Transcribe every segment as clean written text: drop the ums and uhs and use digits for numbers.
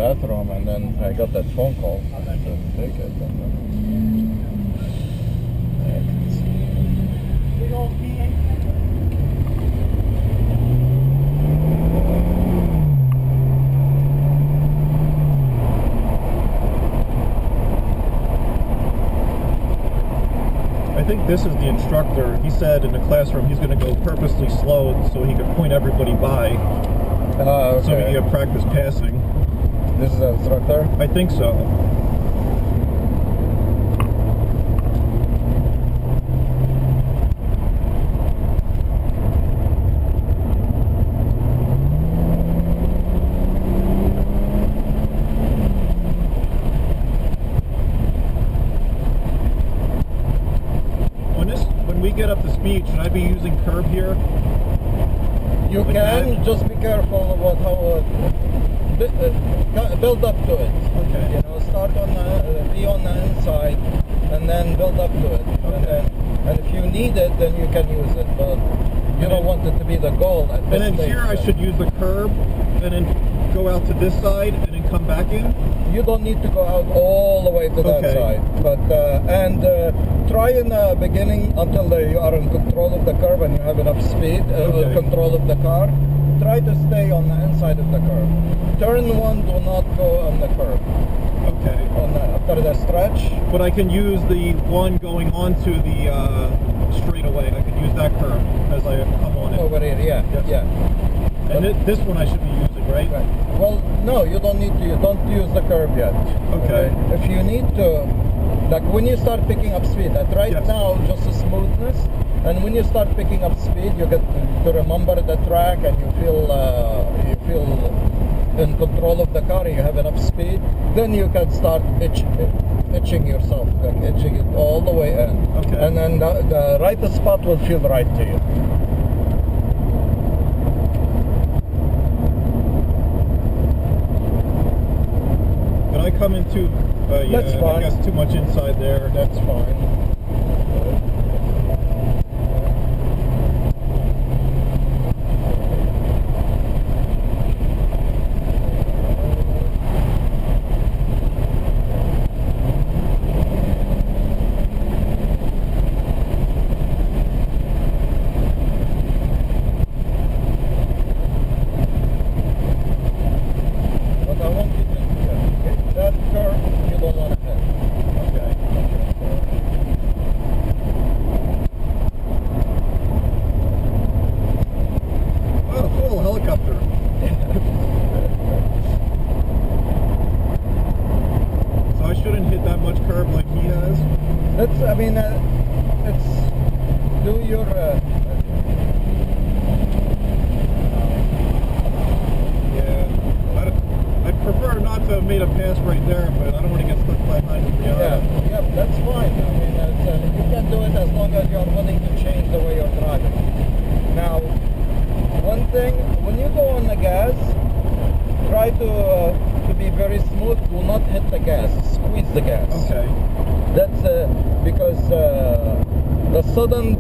bathroom, and then I got that phone call to take it. I think this is the instructor. He said in the classroom he's going to go purposely slow so he can point everybody by. Okay. So we can practice passing. This is the instructor? I think so. When we get up to speed, should I be using curb here? You Like can, that? just be careful about how build up to it. Okay. You know, start on be on the inside, and then build up to it. Okay. And if you need it, then you can use it. But you don't want it to be the goal at this And then stage. here I should use the curb, and then go out to this side, and then come back in. You don't need to go out all the way to that Okay. side, but try in the beginning until you are in control of the curve and you have enough speed, Okay. control of the car. Try to stay on the inside of the curve. Turn one, do not go on the curve. Okay. After the stretch. But I can use the one going onto the straightaway. I can use that curve as I come on it. Over here, yeah, Yes. yeah. And this one I should be using, right? Right. Well, no, you don't need to. You don't use the curve yet. Okay. If you need to, like when you start picking up speed, like right Yes. now, just a smoothness. And when you start picking up speed, you get to remember the track, and you feel in control of the car. You have enough speed. Then you can start itching yourself, like itching it all the way in. Okay. And then the right spot will feel right to you. But I come into, yeah, That's fine. I guess too much inside there. That's fine. But I want you to hit that curve, you don't want to hit. Okay. Oh, cool, helicopter. So I shouldn't hit that much curb like he has? It's, I mean, it's, do your, Yeah. I prefer not to have made a pass right there, but I don't want to get stuck behind the Miata. yeah, that's fine. I mean, you can do it as long as you're willing to change the way you're driving. Now, one thing, when you go on the gas, try to be very smooth. Do not hit the gas. Squeeze the gas. Okay. That's because the sudden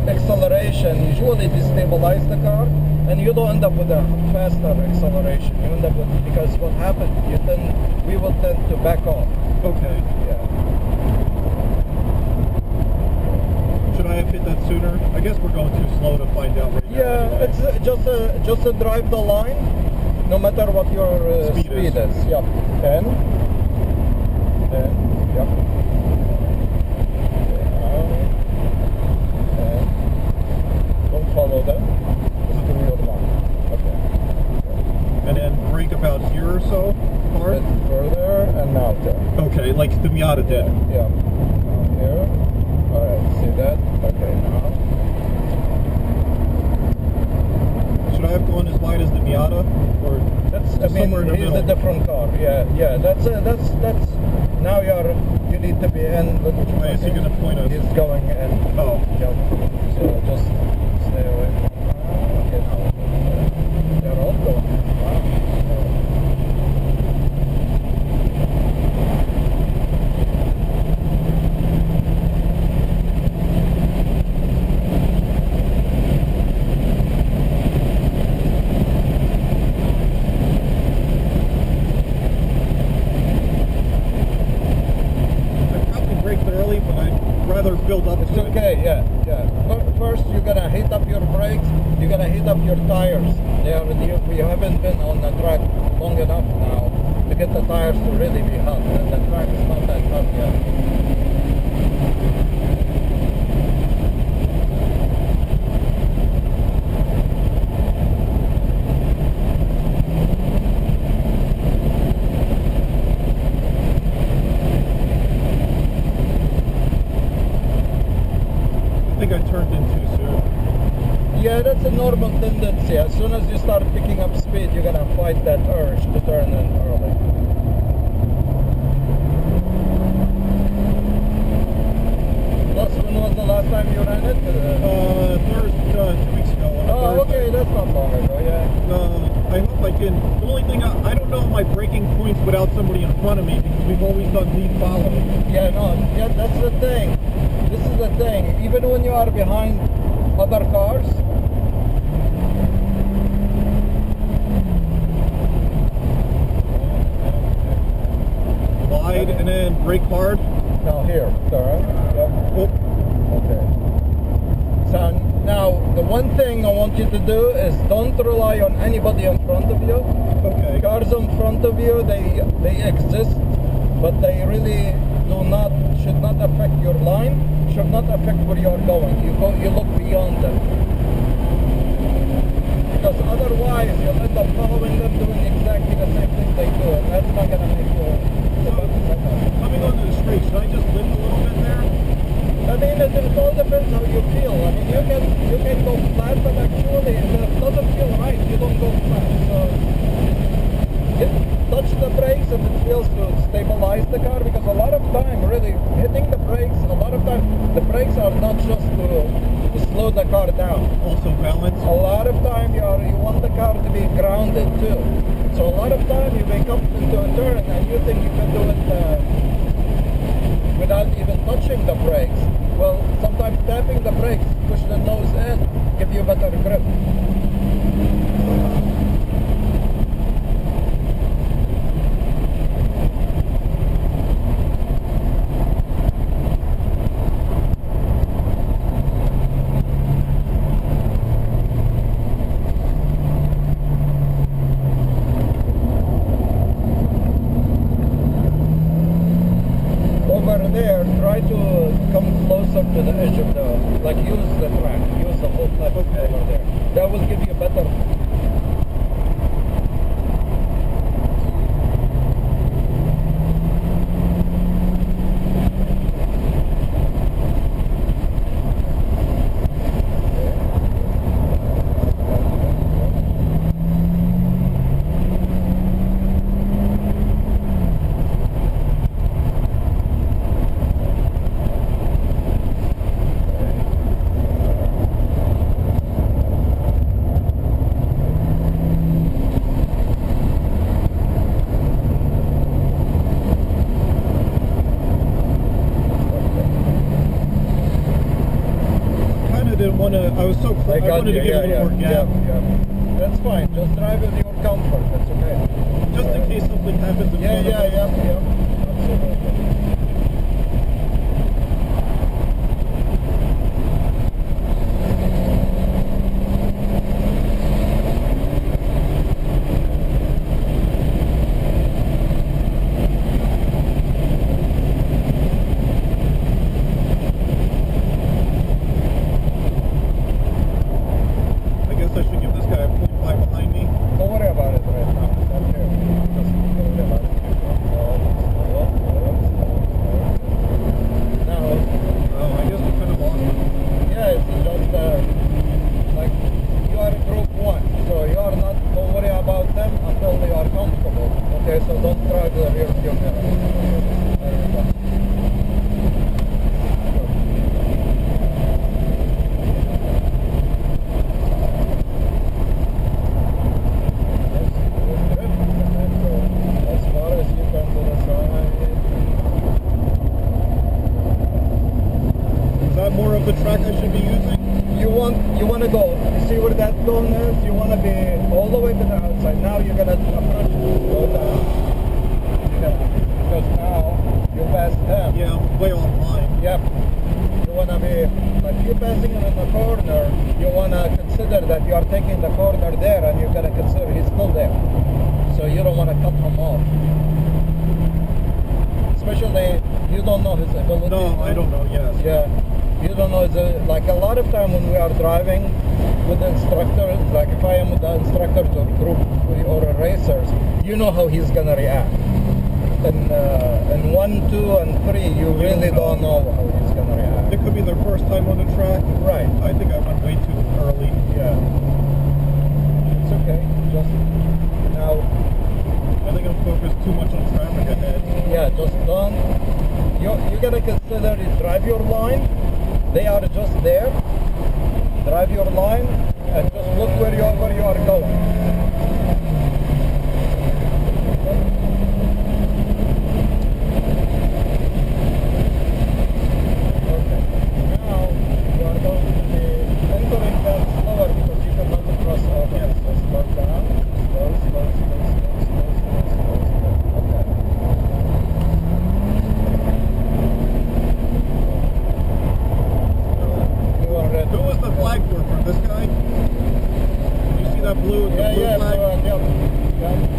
acceleration usually destabilizes the car, and you don't end up with a faster acceleration. You end up with, because what happens, we will tend to back off. Okay. Yeah. Should I have hit that sooner? I guess we're going too slow to find out right now. Yeah, anyway. it's just to drive the line, no matter what your Speed speed is. is. Yep. And yep. And don't follow them. Just do your line. Okay. And then brake about here or so hard? Bit further and now there. Okay, like the Miata did. Yeah. Now here. Alright, see that? Okay, now. Should I have gone as wide as the Miata? Or That's, I somewhere in the mean, he's a middle? different car. Yeah. That's now you need to be in. Which way is he going to point us? He's going in. Oh. Yep. So just stay away. Okay, now they're all going. build up It's to it. okay, yeah. First, you're gonna heat up your brakes. You're gonna heat up your tires. We haven't been on the track long enough now to get the tires to really be hot, and the track is not that hot yet. I think I turned in too soon. Yeah, that's a normal tendency. As soon as you start picking up speed, you're gonna fight that urge to turn in early. Plus, when was the last time you ran it? Thursday, 2 weeks ago. On a Oh, Thursday. okay, that's not long ago, yeah. I hope I can. The only thing I don't know my braking points without somebody in front of me because we've always done lead follow. Yeah, no, yeah, that's the thing. This is the thing. Even when you are behind other cars, Wide and then brake hard. now here, alright? Yeah. Oh, Okay. So now, the one thing I want you to do is don't rely on anybody in front of you. okay. Cars in front of you, they exist, but they really should not affect your line, should not affect where you are going. You look beyond them. Because otherwise, you'll end up following them doing exactly the same thing they do, and that's not going to make you Coming onto the straight, should I just lift a little bit there? I mean, it all depends how you feel. I mean, you can go flat, but actually, if it doesn't feel right, you don't go flat. So, touch the brakes if it feels to stabilize the car, because a lot of time, really, hitting the brakes, a lot of time, the brakes are not just to slow the car down. Also balance. A lot of time, you want the car to be grounded, too. So a lot of time, you may come into a turn, and you think you can do it without even touching the brakes. Well, sometimes tapping the brakes, push the nose in, give you better grip. Over there, try to come closer to the edge of like use the track, use the whole platform over there. That will give you better. Didn't want to. I was so close. I wanted to give a little more gap. Yeah. That's fine. Just drive with your comfort. That's okay. Just in case something happens. In front of us. Absolutely. I should give this guy a 0.5 behind me. Don't worry about it right now. It's not here. Just don't worry about it. Now, Oh, I guess we kind of lost him. yeah, it's just like you are in group 1, so you are not. Don't worry about them until they are comfortable. Okay, so don't drive the rear view mirror. There you go. More of the track I should be using? You want to go. You see where that cone is? You want to be all the way to the outside. Now you're gonna approach, go down. Because now don't know his ability. No, I don't know. Yes. Yeah, you don't know. Like a lot of time when we are driving with the instructor, like if I am with the instructors or group or racers, you know how he's gonna react. And 1, 2, and 3, you really don't know how he's gonna react. It could be their first time on the track. Right. I think I went way too early. Yeah. It's okay. Just now. I think I'm focused too much on traffic ahead. Yeah, just don't. You gotta consider it. Drive your line. They are just there. Drive your line and just look where you are going.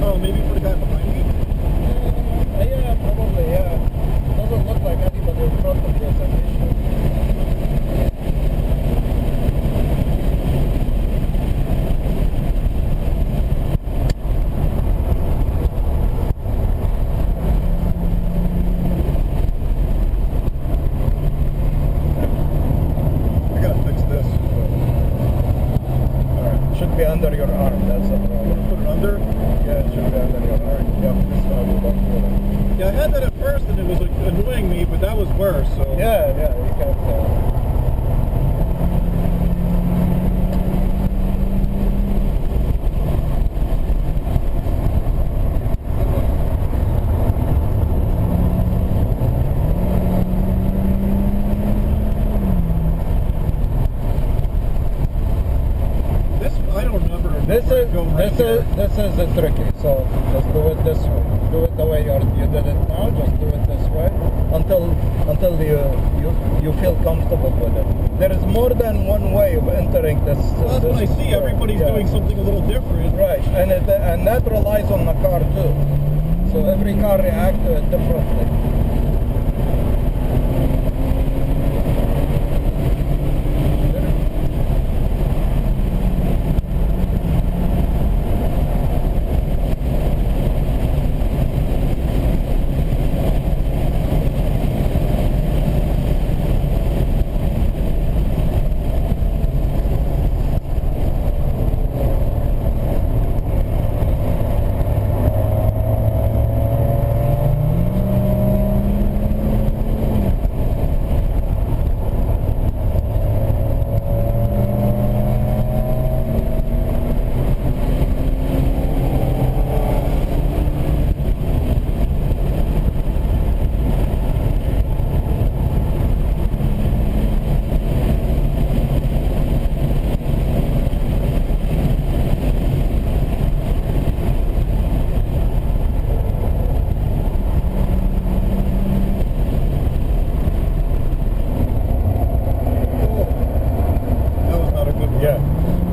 Oh, maybe for the guy behind me? Yeah, probably, yeah. Doesn't look like anybody in front of us an issue. I gotta fix this. Alright, should be under your arm, that's the problem. Put it under? Yeah, it should be under your arm. Yeah, this is how you don't feel it. Yeah, I had that at first and it was like annoying me, but that was worse, so. Yeah, you can't tell. This is tricky, so just do it this way. Do it the way you did it now, just do it this way until you feel comfortable with it. There is more than one way of entering this. Well, that's what I see. Everybody's doing something a little different. Right, and that relies on the car too. So every car reacts to it differently.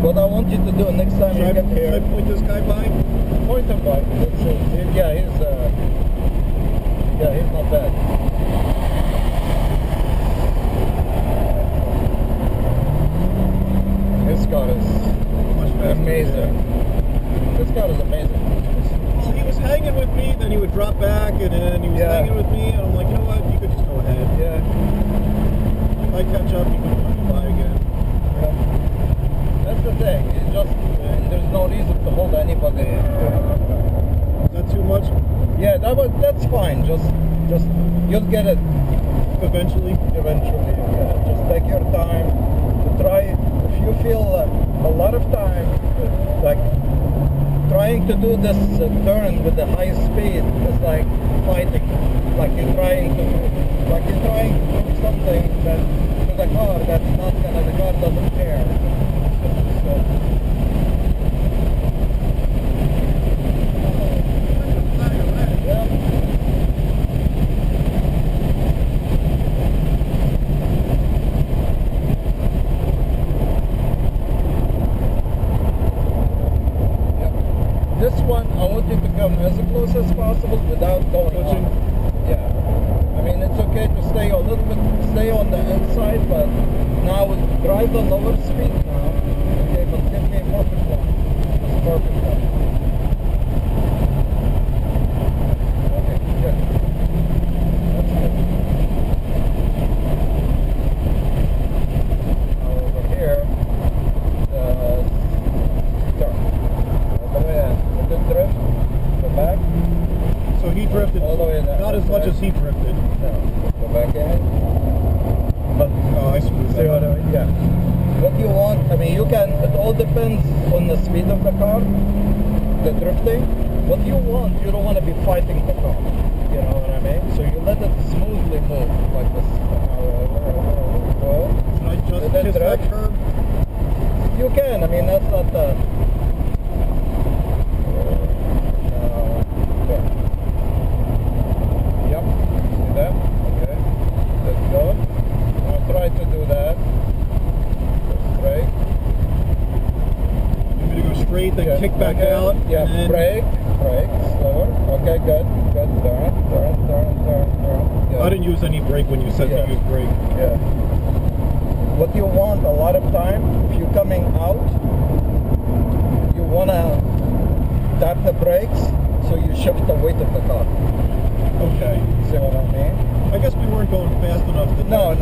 What I want you to do next time you get here. Should I point this guy by? Point him by. Yeah, he's not bad. This car is amazing. This car is amazing. Well, he was hanging with me, then he would drop back, and then he was hanging with me, and I'm like, you know what, you could just go ahead. Yeah. If I catch up, you can point me by again. Yeah. That's the thing. It's just there's no reason to hold anybody. Is that too much? Yeah, that's fine. Just you'll get it eventually. Eventually, yeah. Just take your time to try. If you feel a lot of time, like trying to do this turn with the high speed is like fighting. Like you're trying to do something that to the car that's not gonna. The car doesn't care. This one, I want you to come as close as possible without going on. Yeah. I mean, it's okay. okay to stay a little bit, stay on the inside, but now drive the lower speed now. Okay, but give me a perfect one. Just perfect one. Okay, good. That's good. Now over here, start. All the way in. A good drift. Go back. So he drifted All the way down. not as much as he drifted. No. Go back in. But Oh, I screwed see that what up. I mean? Yeah. What you want, I mean, you can, it all depends on the speed of the car, the drifting. What you want, you don't want to be fighting the car. You know what I mean? So you let it smoothly move like this. Should I just And then kiss that drive. curb? You can, I mean, that's not the... there. Yep, see that? Okay, let's go. I'm going to try to do that. Go straight. I'm going to go straight, then Yeah, kick back okay. out. Yeah, and then brake, slower. Okay, good, good. Turn. Good. I didn't use any brake when you said Yeah. to use brake. Yeah. What you want a lot of time, if you're coming out, you want to tap the brakes so you shift the weight of the car. Okay. See what I mean? I guess we weren't going fast enough to No.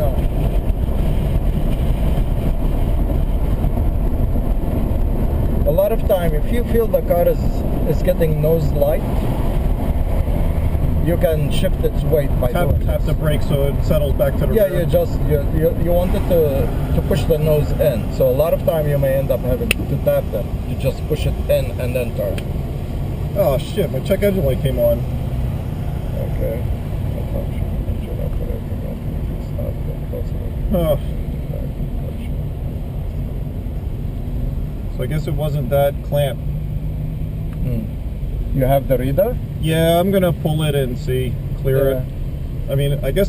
A lot of time, if you feel the car is getting nose light, you can shift its weight by doing tap the this. brake so it settles back to the Yeah, rear. you want it to push the nose in. So a lot of time you may end up having to tap them. You just push it in and then turn. Oh shit, my check engine light came on. Okay. Oh. So I guess it wasn't that clamp. You have the reader? Yeah, I'm gonna pull it and see, clear it. I mean, I guess